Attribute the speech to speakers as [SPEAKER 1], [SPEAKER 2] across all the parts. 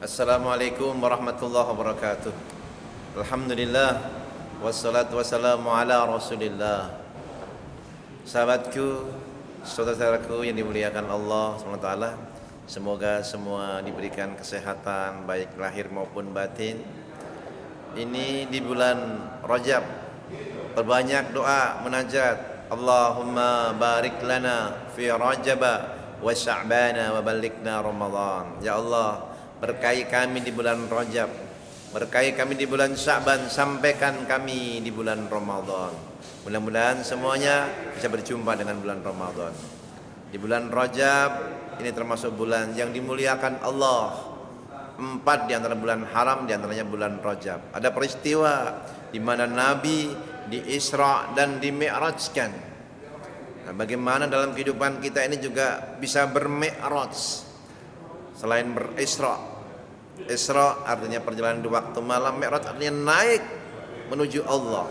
[SPEAKER 1] Assalamualaikum warahmatullahi wabarakatuh. Alhamdulillah, wassalatu wassalamu ala rasulillah. Sahabatku, saudara-saudaraku yang dimuliakan Allah SWT, semoga semua diberikan kesehatan baik lahir maupun batin. Ini di bulan Rajab, perbanyak doa munajat. Allahumma barik lana fi Rajaba wa Sya'bana wa balikna Ramadan. Ya Allah, berkahi kami di bulan Rajab, berkahi kami di bulan Sya'ban, sampaikan kami di bulan Ramadan. Mudah-mudahan semuanya bisa berjumpa dengan bulan Ramadan. Di bulan Rajab ini termasuk bulan yang dimuliakan Allah. 4 di antara bulan haram, di antaranya bulan Rajab. Ada peristiwa di mana Nabi di Isra dan di Mi'rajkan. Nah, bagaimana dalam kehidupan kita ini juga bisa bermi'raj selain berisra. Isra artinya perjalanan di waktu malam, Mi'raj artinya naik menuju Allah.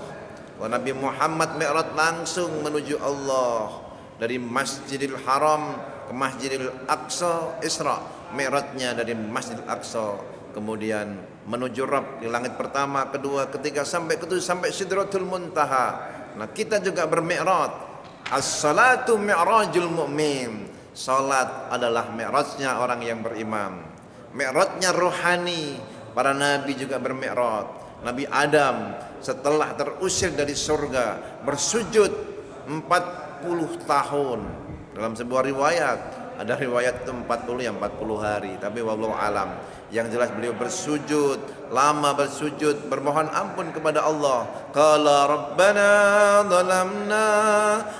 [SPEAKER 1] Kalau Nabi Muhammad Mi'raj langsung menuju Allah dari Masjidil Haram ke Masjidil Aqsa. Isra Mi'rajnya dari Masjidil Aqsa, kemudian menuju Rabb di langit pertama, kedua, ketiga, sampai ketujuh, sampai Sidratul Muntaha. Nah, kita juga bermi'raj. As-salatu mi'rajul mu'min. Salat adalah mi'rajnya orang yang beriman. Mi'rajnya rohani. Para nabi juga bermi'raj. Nabi Adam setelah terusir dari surga bersujud 40 tahun. Dalam sebuah riwayat, ada riwayat itu 40 yang 40 hari, tapi wallahu alam. Yang jelas beliau bersujud, lama bersujud, bermohon ampun kepada Allah. Qala rabbana zalamna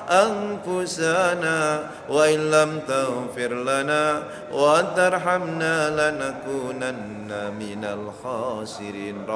[SPEAKER 1] anfusana wa illam taghfir lana wa tarhamna lanakunanna minal khasirin.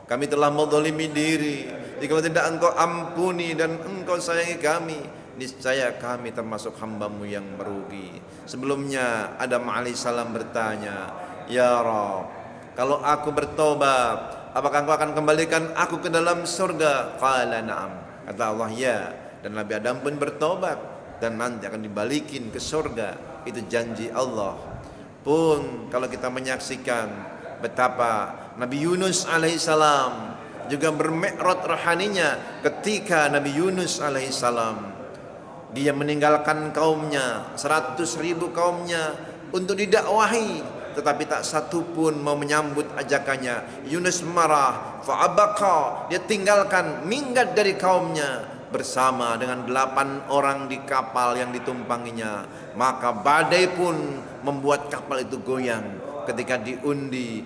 [SPEAKER 1] Kami telah menzalimi diri, jika tidak engkau ampuni dan engkau sayangi kami, niscaya kami termasuk hamba-Mu yang merugi. Sebelumnya Adam alaihissalam bertanya, ya Rabb, kalau aku bertobat, apakah engkau akan kembalikan aku ke dalam surga? Qala na'am. Kata Allah, ya. Dan Nabi Adam pun bertobat dan nanti akan dibalikin ke surga. Itu janji Allah. Pun kalau kita menyaksikan betapa Nabi Yunus alaihissalam juga bermi'raj rohaninya ketika Nabi Yunus alaihissalam dia meninggalkan kaumnya, 100.000 kaumnya untuk didakwahi, tetapi tak satu pun mau menyambut ajakannya. Yunus marah, fa'abaqa, dia tinggalkan, minggat dari kaumnya bersama dengan 8 orang di kapal yang ditumpanginya. Maka badai pun membuat kapal itu goyang ketika diundi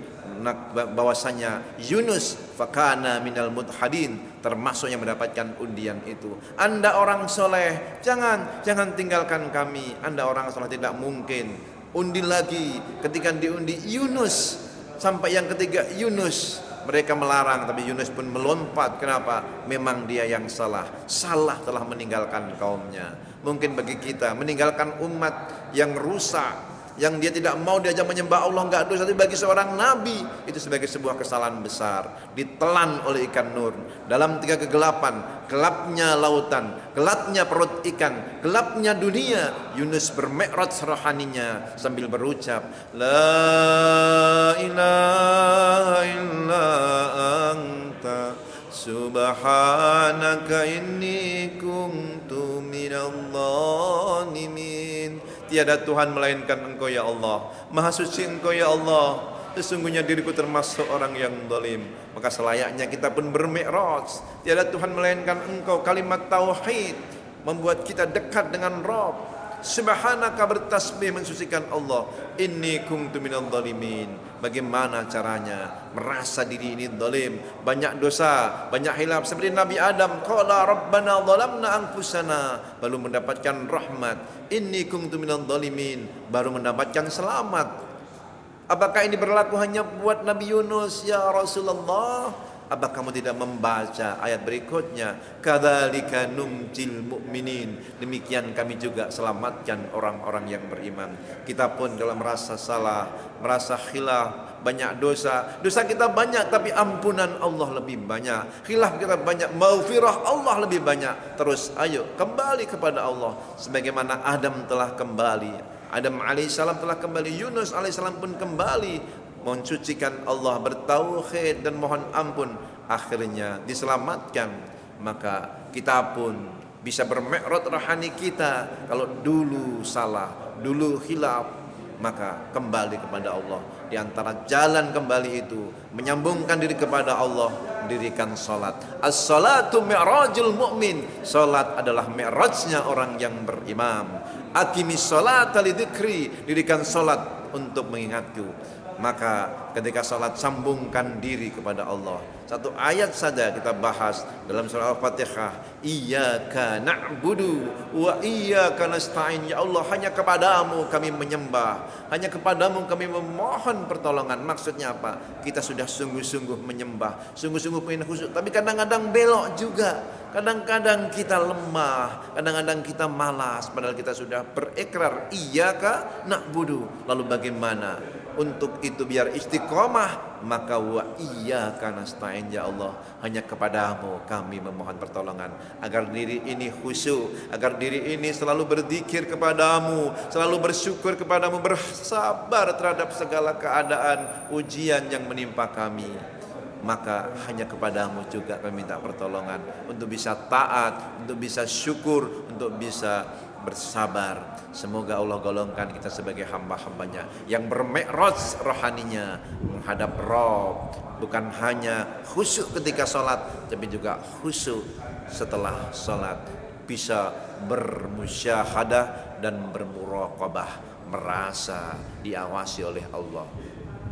[SPEAKER 1] bahwasanya Yunus fakana minal mudhadin, termasuk yang mendapatkan undian itu. Anda orang soleh, jangan tinggalkan kami. Anda orang soleh tidak mungkin. Undi lagi, ketika diundi Yunus sampai yang ketiga Yunus, mereka melarang, tapi Yunus pun melompat. Kenapa? Memang dia yang salah telah meninggalkan kaumnya. Mungkin bagi kita meninggalkan umat yang rusak, yang dia tidak mau diajak menyembah Allah, enggak dosa. Tapi bagi seorang nabi itu sebagai sebuah kesalahan besar. Ditelan oleh ikan nur dalam 3 kegelapan, gelapnya lautan, gelapnya perut ikan, gelapnya dunia. Yunus bermi'raj rohaninya sambil berucap, la ilaha illa anta subhanaka inni kuntu minadh dhalimin. Tiada Tuhan melainkan Engkau ya Allah, Maha suci Engkau ya Allah, sesungguhnya diriku termasuk orang yang zalim. Maka selayaknya kita pun bermi'raj. Tiada Tuhan melainkan Engkau, kalimat tauhid membuat kita dekat dengan Rabb. Subhanaka, bertasbih mensucikan Allah. Inni kuntu minadh dhalimin. Bagaimana caranya merasa diri ini zalim, banyak dosa, banyak hilaf, seperti Nabi Adam, qala rabbana zalamna anfusana, baru mendapatkan rahmat. Inni kuntu minadh dhalimin, baru mendapatkan selamat. Apakah ini berlaku hanya buat Nabi Yunus? Ya Rasulullah, apa kamu tidak membaca ayat berikutnya? Kadzalika numjil mu'minin, demikian kami juga selamatkan orang-orang yang beriman. Kita pun kalau merasa salah, merasa khilaf, banyak dosa kita banyak, tapi ampunan Allah lebih banyak. Khilaf kita banyak, maghfirah Allah lebih banyak. Terus ayo kembali kepada Allah, sebagaimana Adam telah kembali, Adam alaihissalam telah kembali, Yunus alaihissalam pun kembali mensucikan Allah, bertauhid dan mohon ampun, akhirnya diselamatkan. Maka kita pun bisa bermi'raj rohani kita. Kalau dulu salah, dulu khilaf, maka kembali kepada Allah. Di antara jalan kembali itu menyambungkan diri kepada Allah, dirikan salat. As-salatu mi'rajul mu'min. Salat adalah mi'rajnya orang yang beriman. Aqimis salata lidzikri. Dirikan salat untuk mengingatku. Maka ketika salat, sambungkan diri kepada Allah. Satu ayat saja kita bahas dalam surah Al-Fatihah. Iyyaka na'budu wa iyyaka nasta'in. Ya Allah, hanya kepadamu kami menyembah, hanya kepadamu kami memohon pertolongan. Maksudnya apa? Kita sudah sungguh-sungguh menyembah, sungguh-sungguh pengen khusyuk, tapi kadang-kadang belok juga. Kadang-kadang kita lemah, kadang-kadang kita malas, padahal kita sudah berikrar iyyaka na'budu. Lalu bagaimana? Untuk itu biar istiqomah, maka wa iyyaka nasta'in. Ya Allah, hanya kepadamu kami memohon pertolongan, agar diri ini khusyuk, agar diri ini selalu berzikir kepadamu, selalu bersyukur kepadamu, bersabar terhadap segala keadaan ujian yang menimpa kami. Maka hanya kepadamu juga kami minta pertolongan untuk bisa taat, untuk bisa syukur, untuk bisa bersabar. Semoga Allah golongkan kita sebagai hamba-hambanya yang bermi'raj rohaninya menghadap Rabb, bukan hanya khusyuk ketika sholat, tapi juga khusyuk setelah sholat, bisa bermusyahadah dan bermuraqabah, merasa diawasi oleh Allah.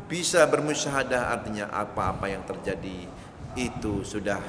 [SPEAKER 1] Bisa bermusyahadah artinya apa-apa yang terjadi itu sudah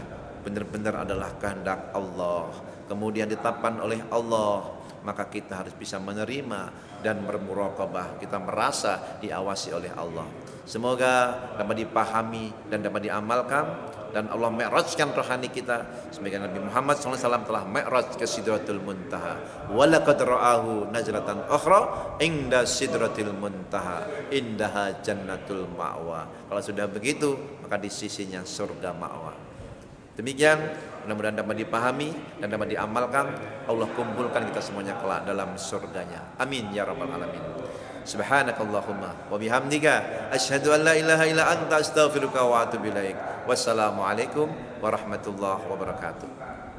[SPEAKER 1] benar-benar adalah kehendak Allah, kemudian ditetapkan oleh Allah. Maka kita harus bisa menerima dan bermuraqabah, kita merasa diawasi oleh Allah. Semoga dapat dipahami dan dapat diamalkan, dan Allah mi'rajkan rohani kita sebagaimana Nabi Muhammad SAW telah mi'raj ke Sidratul Muntaha. Walaqad ra'ahu najlatan ukhra inda Sidratil Muntaha indaha jannatul ma'wa. Kalau sudah begitu, maka di sisinya surga ma'wa. Demikian, mudah-mudahan dapat dipahami dan dapat diamalkan. Allah kumpulkan kita semuanya kelak dalam surganya. Amin ya rabbal alamin. Subhanakallahumma wa bihamdika asyhadu an la ilaha illa anta astaghfiruka wa atubu ilaik. Wassalamualaikum warahmatullahi wabarakatuh.